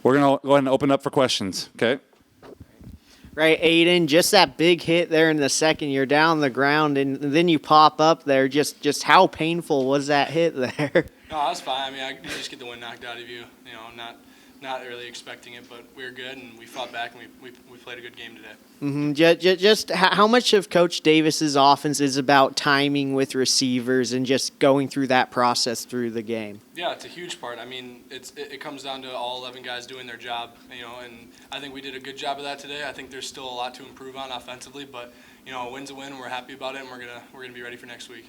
We're going to go ahead and open up for questions, okay? Right, Aiden, just that big hit there in the second. You're down the ground, and then you pop up there. Just how painful was that hit there? No, I was fine. I mean, you just get the wind knocked out of you. You know, not really expecting it, but we were good, and we fought back, and we played a good game today. Just how much of Coach Davis's offense is about timing with receivers and just going through that process through the game? Yeah, it's a huge part. I mean, it comes down to all 11 guys doing their job, you know, and I think we did a good job of that today. I think there's still a lot to improve on offensively, but you know, a win's a win. We're happy about it, and we're gonna be ready for next week.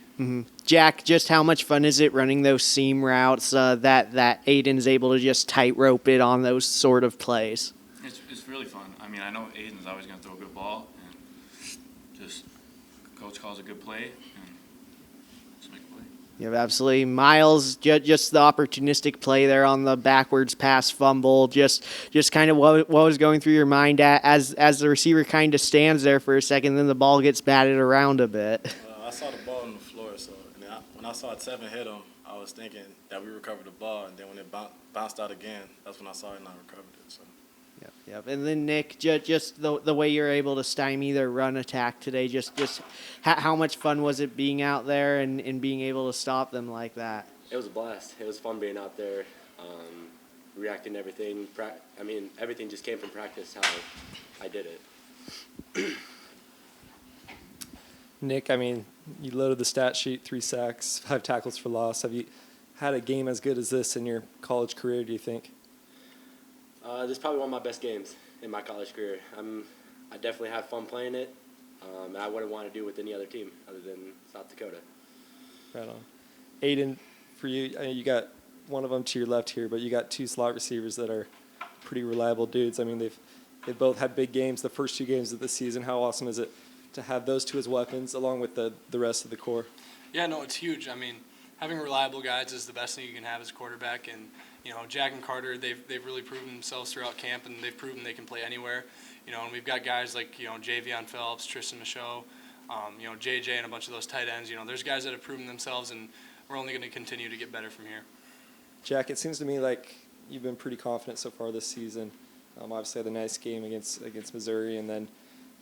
Jack, just how much fun is it running those seam routes that Aiden's able to just tightrope it on those sort of plays? It's really fun. I mean, I know Aiden's always going to throw a good ball, and just coach calls a good play, and just make a play. Yeah, absolutely. Miles, just the opportunistic play there on the backwards pass fumble, just kind of what was going through your mind as the receiver kind of stands there for a second, then the ball gets batted around a bit. I saw the ball on the floor, so when I saw Tevin hit him, I was thinking that we recovered the ball, and then when it bounced out again, that's when I saw it and I recovered it. So. Yep. And then Nick, just the way you're able to stymie their run attack today, just how much fun was it being out there and being able to stop them like that? It was a blast. It was fun being out there, reacting to everything. I mean, everything just came from practice, how I did it. Nick, I mean, you loaded the stat sheet, 3 sacks, 5 tackles for loss. Have you had a game as good as this in your college career, do you think? This is probably one of my best games in my college career. I definitely have fun playing it, and I wouldn't want to do it with any other team other than South Dakota. Right on. Aiden, for you, you got one of them to your left here, but you got 2 slot receivers that are pretty reliable dudes. I mean, they've both had big games the first 2 games of the season. How awesome is it to have those 2 as weapons along with the rest of the core? Yeah, no, it's huge. I mean, having reliable guys is the best thing you can have as a quarterback, and you know, Jack and Carter, they've really proven themselves throughout camp, and they've proven they can play anywhere. You know, and we've got guys like, you know, Javion Phelps, Tristan Michaud, you know, JJ, and a bunch of those tight ends. You know, there's guys that have proven themselves, and we're only going to continue to get better from here. Jack, it seems to me like you've been pretty confident so far this season. Obviously, had a nice game against Missouri, and then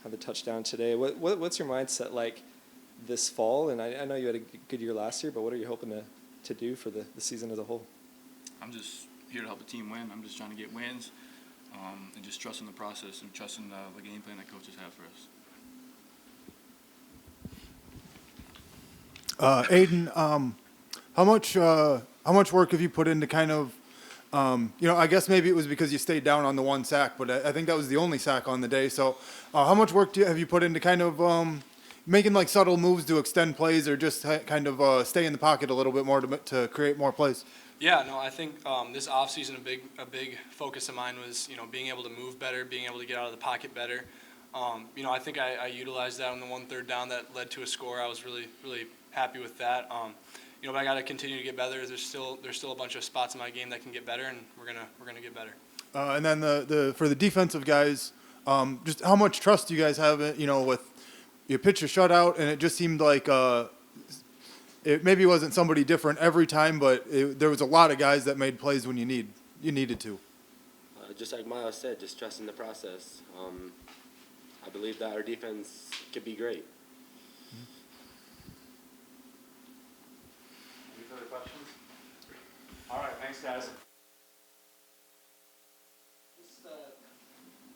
had the touchdown today. What's your mindset like this fall? And I know you had a good year last year, but what are you hoping to do for the season as a whole? I'm just here to help the team win. I'm just trying to get wins, and just trusting the process and trusting the game plan that coaches have for us. Aiden, how much work have you put into kind of, you know, I guess maybe it was because you stayed down on the 1 sack, but I think that was the only sack on the day. So how much work have you put into kind of making like subtle moves to extend plays, or just kind of stay in the pocket a little bit more to create more plays? Yeah, no, I think this offseason a big focus of mine was, you know, being able to move better, being able to get out of the pocket better. You know, I think I utilized that on the 1 3rd down that led to a score. I was really happy with that. You know, but I got to continue to get better. There's still a bunch of spots in my game that can get better, and we're gonna get better. And then for the defensive guys, just how much trust do you guys have? You know, with you pitch a shutout, and it just seemed like it maybe wasn't somebody different every time, but there was a lot of guys that made plays when you needed to. Just like Miles said, just trusting the process. I believe that our defense could be great. Any further questions? All right, thanks, guys.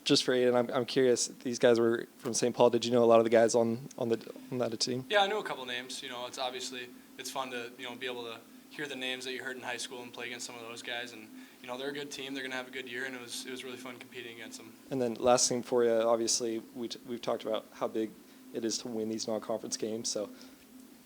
Just for Aiden, I'm curious. These guys were from St. Paul. Did you know a lot of the guys on that team? Yeah, I knew a couple names. You know, it's fun to, you know, be able to hear the names that you heard in high school and play against some of those guys. And you know, they're a good team. They're gonna have a good year, and it was really fun competing against them. And then last thing for you, obviously we've talked about how big it is to win these non-conference games. So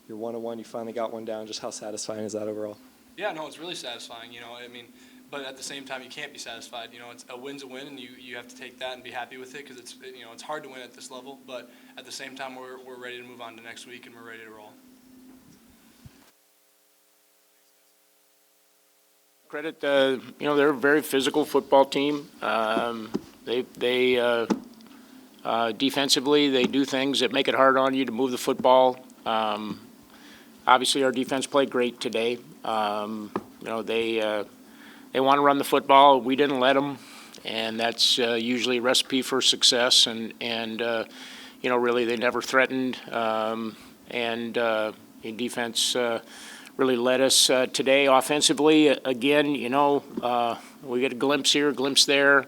you're 1-1. You finally got one down. Just how satisfying is that overall? Yeah, no, it's really satisfying. You know, I mean, but at the same time, you can't be satisfied. You know, it's a win's a win, and you have to take that and be happy with it, because it's hard to win at this level. But at the same time, we're ready to move on to next week, and we're ready to roll. Credit, you know, they're a very physical football team. They defensively, they do things that make it hard on you to move the football. Obviously, our defense played great today. You know, they want to run the football. We didn't let them. And that's usually a recipe for success. And really they never threatened. The defense really led us today offensively. Again, we get a glimpse here, a glimpse there.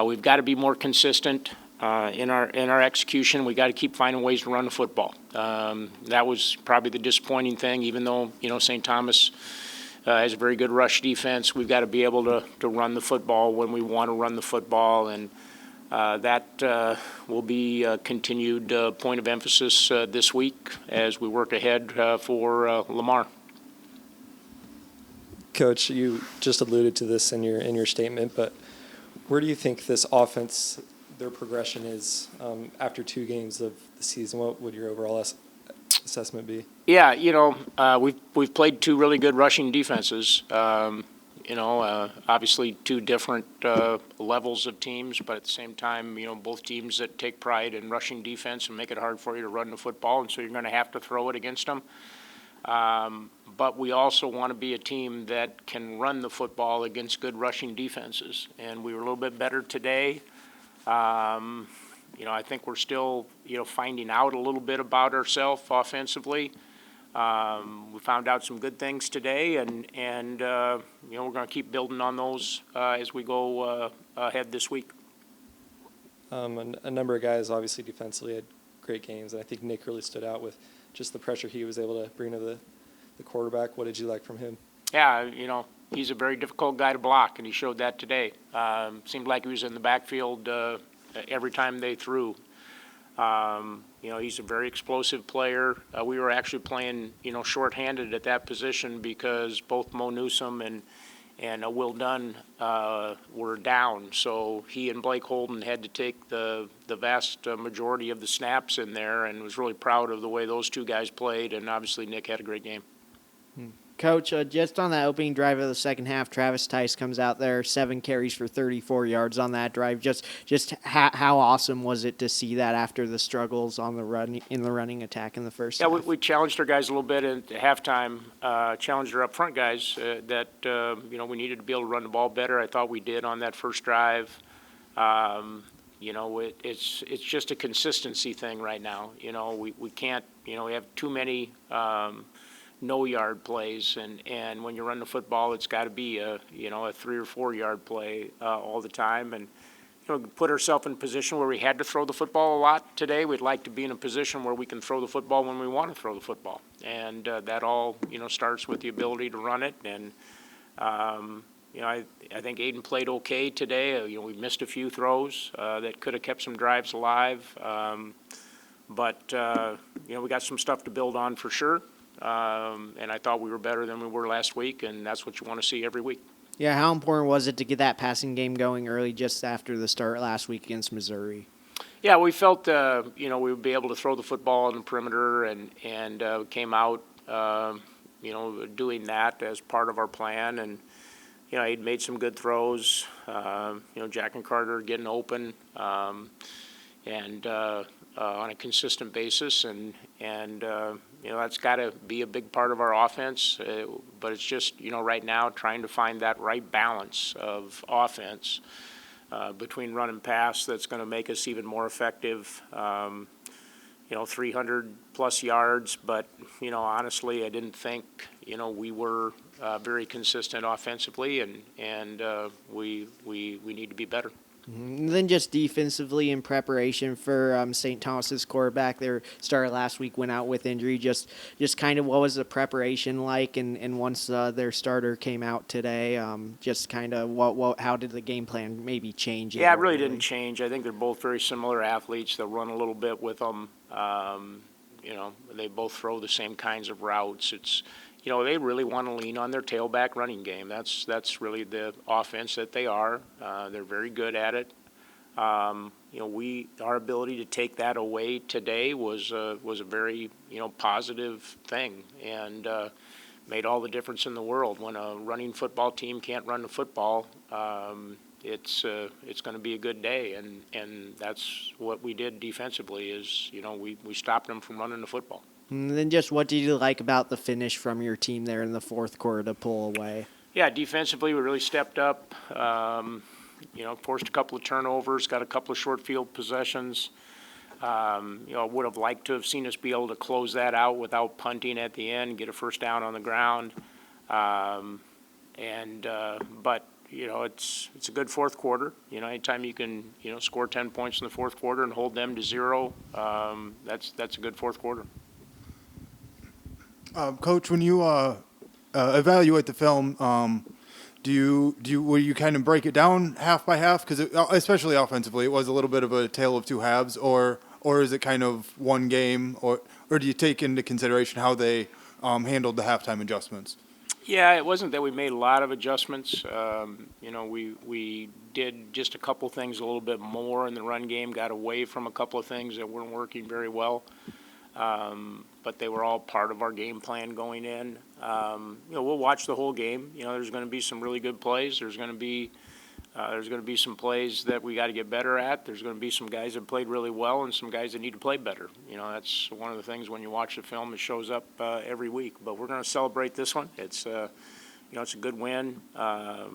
We've got to be more consistent in our execution. We got to keep finding ways to run the football. That was probably the disappointing thing. Even though St. Thomas has a very good rush defense, we've got to be able to run the football when we want to run the football, and that will be a continued point of emphasis this week as we work ahead for Lamar. Coach, you just alluded to this in your statement, but where do you think this offense, their progression is after 2 games of the season? What would your overall assessment be? Yeah, we've played 2 really good rushing defenses. Obviously 2 different levels of teams, but at the same time, both teams that take pride in rushing defense and make it hard for you to run the football, and so you're going to have to throw it against them. But we also want to be a team that can run the football against good rushing defenses, and we were a little bit better today. I think we're still, finding out a little bit about ourselves offensively. We found out some good things today, and we're going to keep building on those as we go ahead this week. A number of guys, obviously defensively, had great games, and I think Nick really stood out with just the pressure he was able to bring to the quarterback. What did you like from him? Yeah, he's a very difficult guy to block, and he showed that today. Seemed like he was in the backfield every time they threw. He's a very explosive player. We were actually playing, shorthanded at that position because both Mo Newsome and Will Dunn were down. So he and Blake Holden had to take the vast majority of the snaps in there, and was really proud of the way those 2 guys played. And obviously Nick had a great game. Coach, just on that opening drive of the second half, Travis Tice comes out there, 7 carries for 34 yards on that drive. Just how awesome was it to see that after the struggles on the running attack in the first half? Yeah, we challenged our guys a little bit at halftime, challenged our up-front guys that, we needed to be able to run the ball better. I thought we did on that first drive. It's just a consistency thing right now. We can't, we have too many no-yard plays, and when you run the football, it's got to be a 3 or 4 yard play all the time, and put ourselves in a position where we had to throw the football a lot today. We'd like to be in a position where we can throw the football when we want to throw the football, and that all starts with the ability to run it. And I think Aiden played okay today. We missed a few throws that could have kept some drives alive, but we got some stuff to build on for sure. And I thought we were better than we were last week, and that's what you want to see every week. Yeah, how important was it to get that passing game going early just after the start last week against Missouri? Yeah, we felt, we would be able to throw the football on the perimeter, and came out, doing that as part of our plan. And, he'd made some good throws, Jack and Carter getting open, and on a consistent basis, and that's got to be a big part of our offense. But it's just right now trying to find that right balance of offense between run and pass that's going to make us even more effective. 300 plus yards, but honestly, I didn't think we were very consistent offensively, and we need to be better. And then just defensively in preparation for St. Thomas's quarterback, their starter last week went out with injury. Just kind of what was the preparation like, and once their starter came out today, just kind of how did the game plan maybe change? Yeah, it really didn't change. I think they're both very similar athletes. They'll run a little bit with them. They both throw the same kinds of routes. It's they really want to lean on their tailback running game. That's really the offense that they are. They're very good at it. Our ability to take that away today was a very positive thing, and made all the difference in the world. When a running football team can't run the football, it's going to be a good day, and that's what we did defensively. Is we stopped them from running the football. And then just what did you like about the finish from your team there in the fourth quarter to pull away? Yeah, defensively we really stepped up. forced a couple of turnovers, got a couple of short field possessions. Would have liked to have seen us be able to close that out without punting at the end, get a first down on the ground. But it's a good fourth quarter. Anytime you can, score 10 points in the fourth quarter and hold them to 0, that's a good fourth quarter. Coach, when you evaluate the film, will you kind of break it down half by half? Because especially offensively, it was a little bit of a tale of two halves, or is it kind of one game, or do you take into consideration how they handled the halftime adjustments? Yeah, it wasn't that we made a lot of adjustments. We did just a couple things a little bit more in the run game, got away from a couple of things that weren't working very well. But they were all part of our game plan going in. We'll watch the whole game. There's going to be some really good plays. There's going to be some plays that we got to get better at. There's going to be some guys that played really well and some guys that need to play better. That's one of the things when you watch the film, it shows up every week. But we're going to celebrate this one. It's a good win, a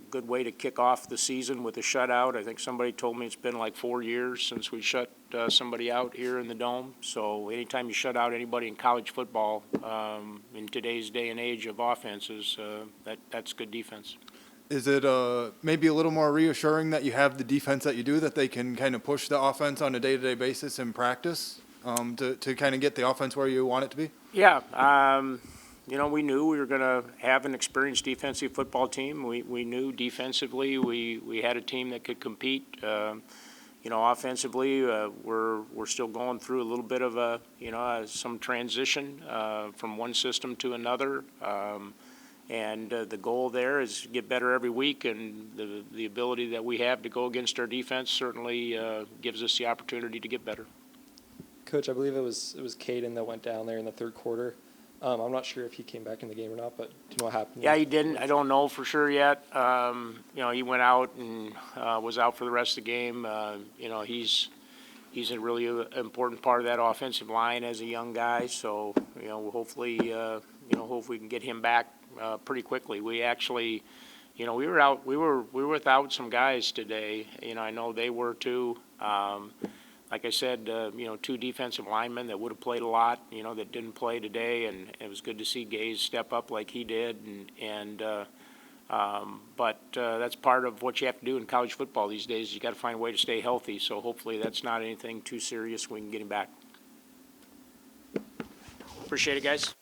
good way to kick off the season with a shutout. I think somebody told me it's been like 4 years since we shut somebody out here in the Dome. So anytime you shut out anybody in college football, in today's day and age of offenses, that's good defense. Is it maybe a little more reassuring that you have the defense that you do, that they can kind of push the offense on a day-to-day basis in practice to kind of get the offense where you want it to be? Yeah. We knew we were going to have an experienced defensive football team. We knew defensively we had a team that could compete. Offensively, we're still going through a little bit of some transition from one system to another. And the goal there is to get better every week, and the ability that we have to go against our defense certainly gives us the opportunity to get better. Coach, I believe it was Caden that went down there in the third quarter. I'm not sure if he came back in the game or not, but do you know what happened? Yeah, he didn't. I don't know for sure yet. He went out and was out for the rest of the game. He's a really important part of that offensive line as a young guy. So hopefully, hope we can get him back pretty quickly. We actually, we were without some guys today. I know they were too. Like I said, 2 defensive linemen that would have played a lot, that didn't play today, and it was good to see Gaze step up like he did. But that's part of what you have to do in college football these days. You got to find a way to stay healthy. So hopefully that's not anything too serious. We can get him back. Appreciate it, guys.